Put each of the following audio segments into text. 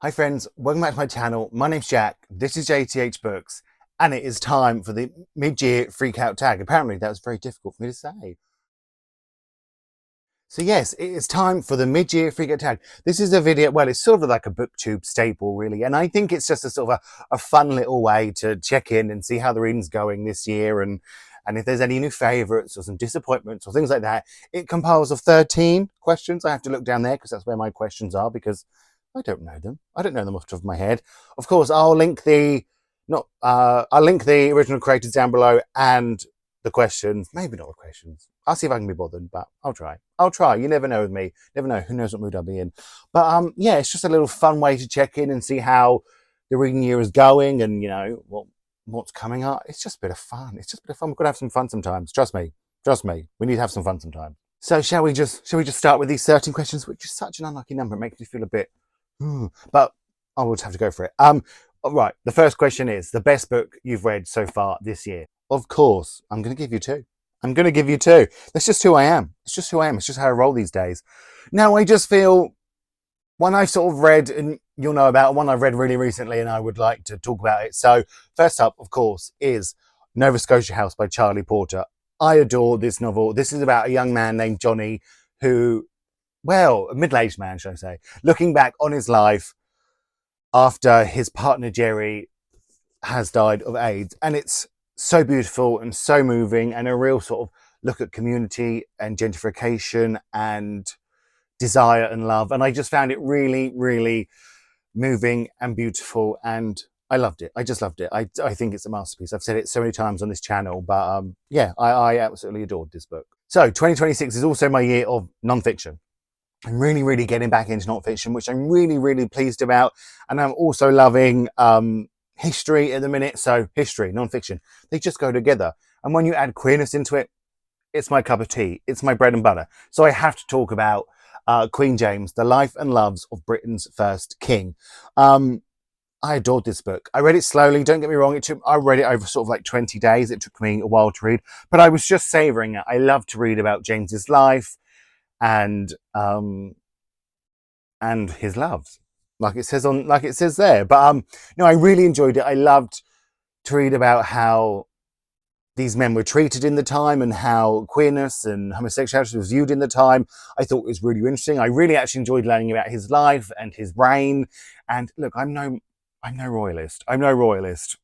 Hi friends, welcome back to my channel. My name's Jack, this is Jthbooks, and it is time for the mid-year freak out tag. Apparently that was very difficult for me to say. So yes, it is time for the mid-year freak out tag. This is a video, well, it's sort of like a booktube staple really, and I think it's just a sort of a fun little way to check in and see how the reading's going this year, and if there's any new favourites or some disappointments or things like that. It compiles of 13 questions. I have to look down there because that's where my questions are, because I don't know them. I don't know them off the top of my head. Of course, I'll link the original creators down below and the questions. Maybe not the questions. I'll see if I can be bothered, but I'll try. I'll try. You never know with me. Never know. Who knows what mood I'll be in. But yeah, it's just a little fun way to check in and see how the reading year is going, and you know what's coming up. It's just a bit of fun. It's just a bit of fun. We've got to have some fun sometimes. Trust me. Trust me. We need to have some fun sometimes. So shall we just start with these 13 questions, which is such an unlucky number. It makes me feel a bit. But I will have to go for it. Right, the first question is the best book you've read so far this year. Of course, I'm going to give you two. I'm going to give you two. That's just who I am. It's just who I am. It's just how I roll these days. Now, I just feel one I've sort of read, and you'll know about, one I've read really recently, and I would like to talk about it. So first up, of course, is Nova Scotia House by Charlie Porter. I adore this novel. This is about a young man named Johnny who, well, a middle-aged man, shall I say, looking back on his life after his partner Jerry has died of AIDS. And it's so beautiful and so moving, and a real sort of look at community and gentrification and desire and love. And I just found it really, really moving and beautiful, and I loved it. I just loved it. I think it's a masterpiece. I've said it so many times on this channel, but yeah, I absolutely adored this book. So 2026 is also my year of non-fiction. I'm really, really getting back into non-fiction, which I'm really, really pleased about. And I'm also loving history at the minute. So history, non-fiction, they just go together. And when you add queerness into it, it's my cup of tea. It's my bread and butter. So I have to talk about Queen James, The Life and Loves of Britain's First King. I adored this book. I read it slowly. Don't get me wrong. I read it over sort of like 20 days. It took me a while to read, but I was just savouring it. I love to read about James's life and his loves, like it says there. But no, I really enjoyed it. I loved to read about how these men were treated in the time and how queerness and homosexuality was viewed in the time. I thought it was really interesting. I really actually enjoyed learning about his life and his reign. And look, I'm no royalist. I'm no royalist.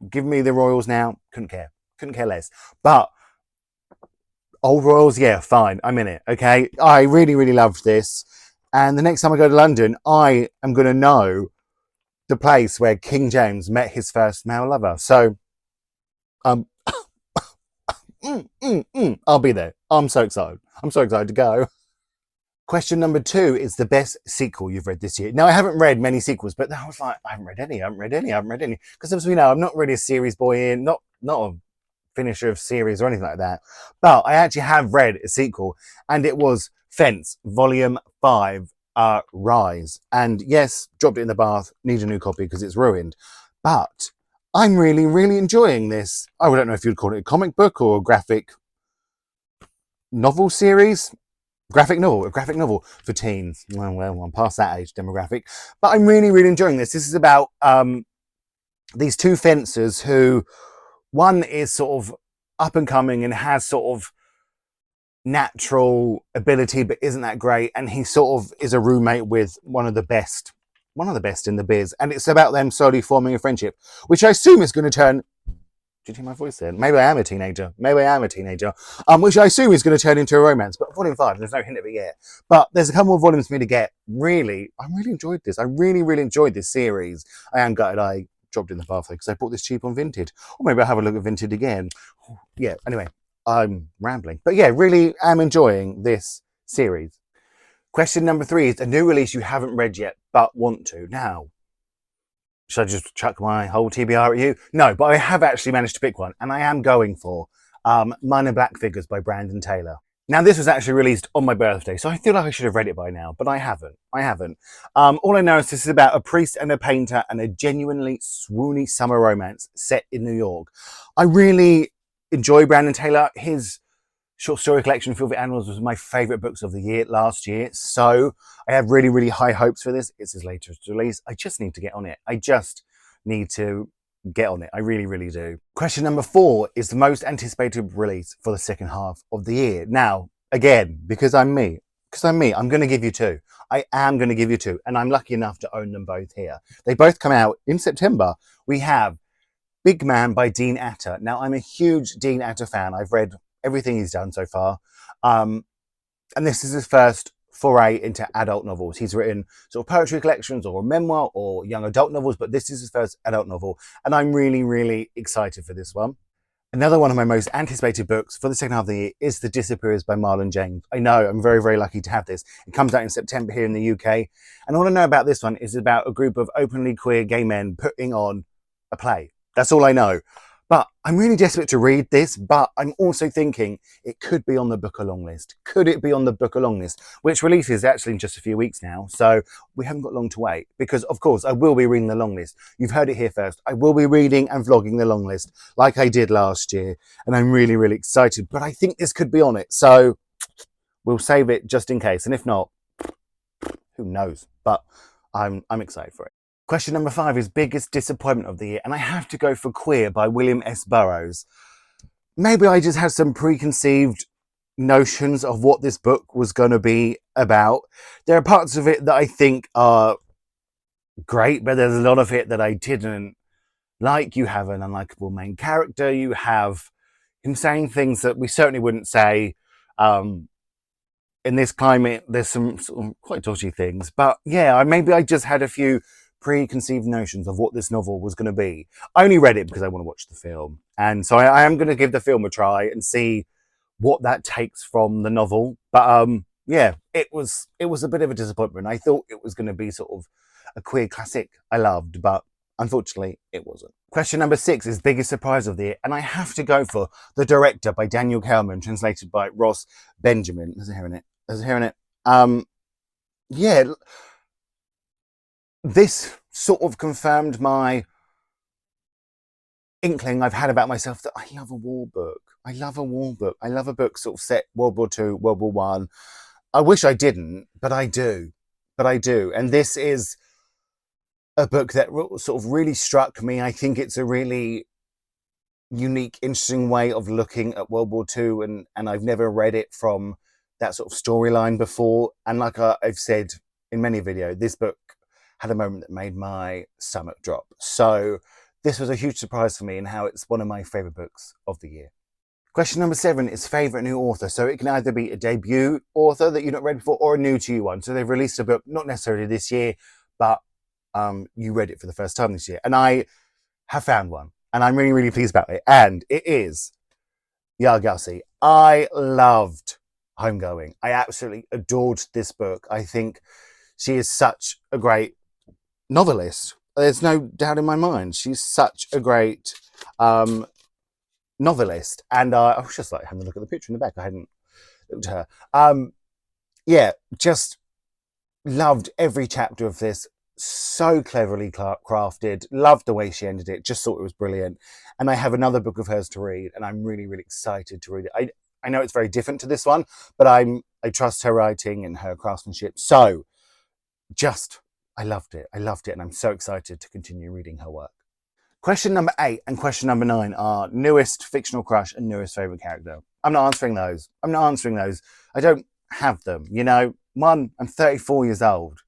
Give me the royals now. Couldn't care less. But old royals, yeah, fine. I'm in it, okay? I really, really loved this. And the next time I go to London, I am going to know the place where King James met his first male lover. So, I'll be there. I'm so excited. I'm so excited to go. Question number 2 is the best sequel you've read this year. Now, I haven't read many sequels, but I was like, I haven't read any. Because as we know, I'm not really a series boy not a finisher of series or anything like that. But I actually have read a sequel, and it was Fence Volume 5, Rise. And yes, dropped it in the bath, need a new copy because it's ruined. But I'm really, really enjoying this. I don't know if you'd call it a comic book or a graphic novel series. A graphic novel for teens. Well, I'm past that age demographic. But I'm really, really enjoying this. This is about these two fencers who, one is sort of up and coming and has sort of natural ability but isn't that great, and he sort of is a roommate with one of the best in the biz, and it's about them slowly forming a friendship, which I assume is going to turn... Did you hear my voice then? Maybe I am a teenager. Which I assume is going to turn into a romance. But volume 5, there's no hint of it yet. But there's a couple more volumes for me to get. Really, I really enjoyed this. I really, really enjoyed this series. I am gutted I dropped in the bath because I bought this cheap on Vinted. Or maybe I'll have a look at Vinted again. Yeah, anyway, I'm rambling. But yeah, really am enjoying this series. Question number 3 is a new release you haven't read yet, but want to. Now, should I just chuck my whole TBR at you? No, but I have actually managed to pick one, and I am going for Minor Black Figures by Brandon Taylor. Now, this was actually released on my birthday, so I feel like I should have read it by now, but I haven't. All I know is this is about a priest and a painter and a genuinely swoony summer romance set in New York. I really enjoy Brandon Taylor. His short story collection, Filthy Animals, was my favourite books of the year last year. So I have really, really high hopes for this. It's his latest release. I just need to get on it. I just need to get on it. I really, really do. Question number 4 is the most anticipated release for the second half of the year. Now, again, because I'm me, I'm going to give you 2. I am going to give you 2, and I'm lucky enough to own them both here. They both come out in September. We have Big Man by Dean Atter. Now, I'm a huge Dean Atter fan. I've read everything he's done so far. And this is his first foray into adult novels. He's written sort of poetry collections or a memoir or young adult novels, but this is his first adult novel. And I'm really, really excited for this one. Another one of my most anticipated books for the second half of the year is The Disappearers by Marlon James. I know, I'm very, very lucky to have this. It comes out in September here in the UK. And all I know about this one is about a group of openly queer gay men putting on a play. That's all I know. But I'm really desperate to read this, but I'm also thinking it could be on the book along list. Could it be on the book along list? Which releases actually in just a few weeks now, so we haven't got long to wait. Because, of course, I will be reading the long list. You've heard it here first. I will be reading and vlogging the long list like I did last year, and I'm really, really excited. But I think this could be on it, so we'll save it just in case. And if not, who knows? But I'm excited for it. Question number 5 is biggest disappointment of the year, and I have to go for Queer by William S. Burroughs. Maybe I just had some preconceived notions of what this book was going to be about. There are parts of it that I think are great, but there's a lot of it that I didn't like. You have an unlikable main character. You have him saying things that we certainly wouldn't say. In this climate, there's some sort of quite dodgy things. But yeah, maybe I just had a few preconceived notions of what this novel was going to be. I only read it because I want to watch the film. And so I am going to give the film a try and see what that takes from the novel. But yeah, it was a bit of a disappointment. I thought it was going to be sort of a queer classic I loved, but unfortunately it wasn't. Question number 6 is biggest surprise of the year, and I have to go for The Director by Daniel Kelman, translated by Ross Benjamin. There's a hair in it. There's a hair in it. Yeah, this sort of confirmed my inkling I've had about myself that I love a war book. I love a war book. I love a book sort of set World War II, World War One. I wish I didn't, but I do. But I do. And this is a book that sort of really struck me. I think it's a really unique, interesting way of looking at World War II, and I've never read it from that sort of storyline before. And like I've said in many videos, this book had a moment that made my stomach drop. So this was a huge surprise for me and how it's one of my favourite books of the year. Question number 7 is favourite new author. So it can either be a debut author that you've not read before or a new to you one. So they've released a book, not necessarily this year, but you read it for the first time this year. And I have found one, and I'm really, really pleased about it. And it is Yaa Gyasi. I loved Homegoing. I absolutely adored this book. I think she is such a great novelist. There's no doubt in my mind. She's such a great novelist. And I was just like having a look at the picture in the back. I hadn't looked at her. Yeah, just loved every chapter of this. So cleverly crafted. Loved the way she ended it. Just thought it was brilliant. And I have another book of hers to read, and I'm really, really excited to read it. I know it's very different to this one, but I trust her writing and her craftsmanship. So just, I loved it. I loved it, and I'm so excited to continue reading her work. Question number 8 and question number 9 are newest fictional crush and newest favourite character. I'm not answering those. I don't have them, you know. One, I'm 34 years old.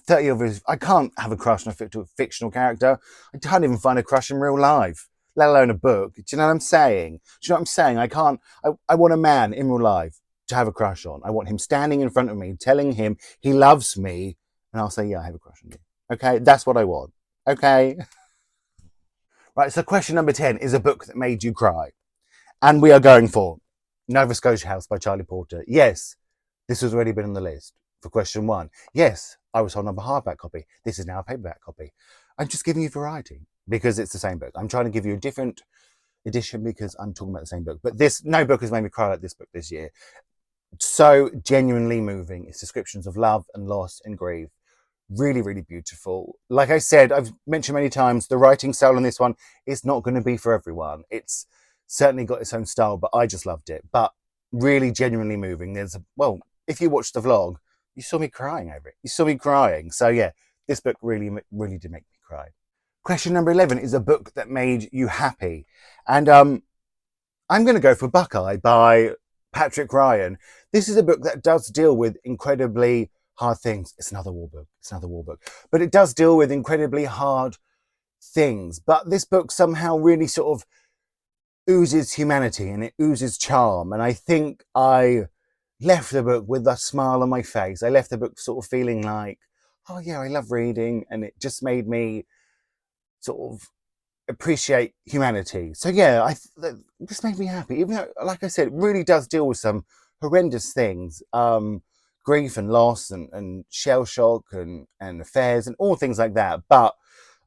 30 of us, I can't have a crush on a fictional character. I can't even find a crush in real life, let alone a book. Do you know what I'm saying? I want a man in real life to have a crush on. I want him standing in front of me, telling him he loves me, and I'll say, yeah, I have a crush on you. Okay, that's what I want. Okay. Right, so question number 10 is a book that made you cry. And we are going for Nova Scotia House by Charlie Porter. Yes, this has already been on the list for question 1. Yes, I was holding up a hardback copy. This is now a paperback copy. I'm just giving you variety because it's the same book. I'm trying to give you a different edition because I'm talking about the same book. But no book has made me cry like this book this year. So genuinely moving. It's descriptions of love and loss and grief. Really, really beautiful. Like I said, I've mentioned many times, the writing style on this one is not going to be for everyone. It's certainly got its own style, but I just loved it. But really genuinely moving. Well, if you watched the vlog, you saw me crying over it. You saw me crying. So yeah, this book really did make me cry. Question number 11 is a book that made you happy. And I'm going to go for Buckeye by Patrick Ryan. This is a book that does deal with incredibly hard things. It's another war book. It's another war book. But it does deal with incredibly hard things. But this book somehow really sort of oozes humanity and it oozes charm. And I think I left the book with a smile on my face. I left the book sort of feeling like, oh yeah, I love reading. And it just made me sort of appreciate humanity. So yeah, this made me happy, even though, like I said, it really does deal with some horrendous things, grief and loss and shell shock and affairs and all things like that. But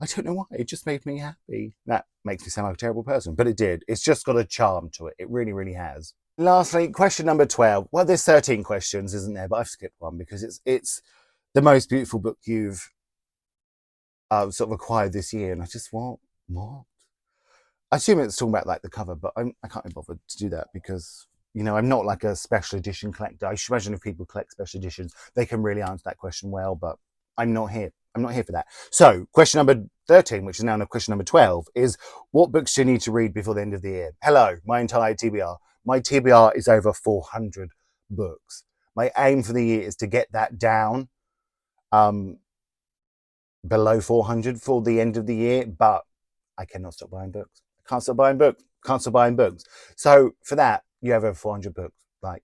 I don't know why, it just made me happy. That makes me sound like a terrible person, but it did. It's just got a charm to it. It really has. Lastly, question number 12. Well, there's 13 questions, isn't there? But I've skipped one because it's the most beautiful book you've sort of acquired this year. And I just, what? I assume it's talking about like the cover, but I can't be bothered to do that because, you know, I'm not like a special edition collector. I should imagine if people collect special editions, they can really answer that question well, but I'm not here. I'm not here for that. So question number 13, which is now question number 12, is what books do you need to read before the end of the year? Hello, my entire TBR. My TBR is over 400 books. My aim for the year is to get that down below 400 for the end of the year, but I cannot stop buying books. I can't stop buying books. Can't stop buying books. So for that, you have over 400 books. Like,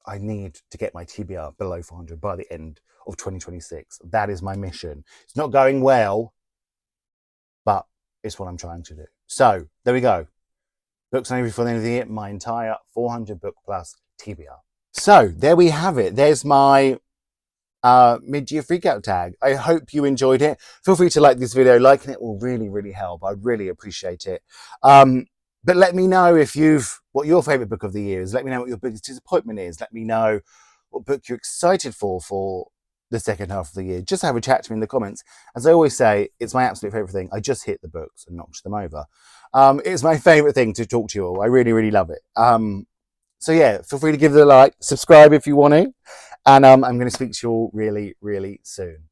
I need to get my TBR below 400 by the end of 2026. That is my mission. It's not going well, but it's what I'm trying to do. So there we go. Books only before the end of the year, my entire 400 book plus TBR. So there we have it. There's my mid-year freak out tag. I hope you enjoyed it. Feel free to like this video. Liking it will really help. I'd really appreciate it. But let me know what your favorite book of the year is. Let me know what your biggest disappointment is. Let me know what book you're excited for the second half of the year. Just have a chat to me in the comments. As I always say, it's my absolute favorite thing. I just hit the books and knocked them over. It's my favorite thing to talk to you all. I really love it. So yeah, feel free to give it a like, subscribe if you want to. And I'm going to speak to you all really soon.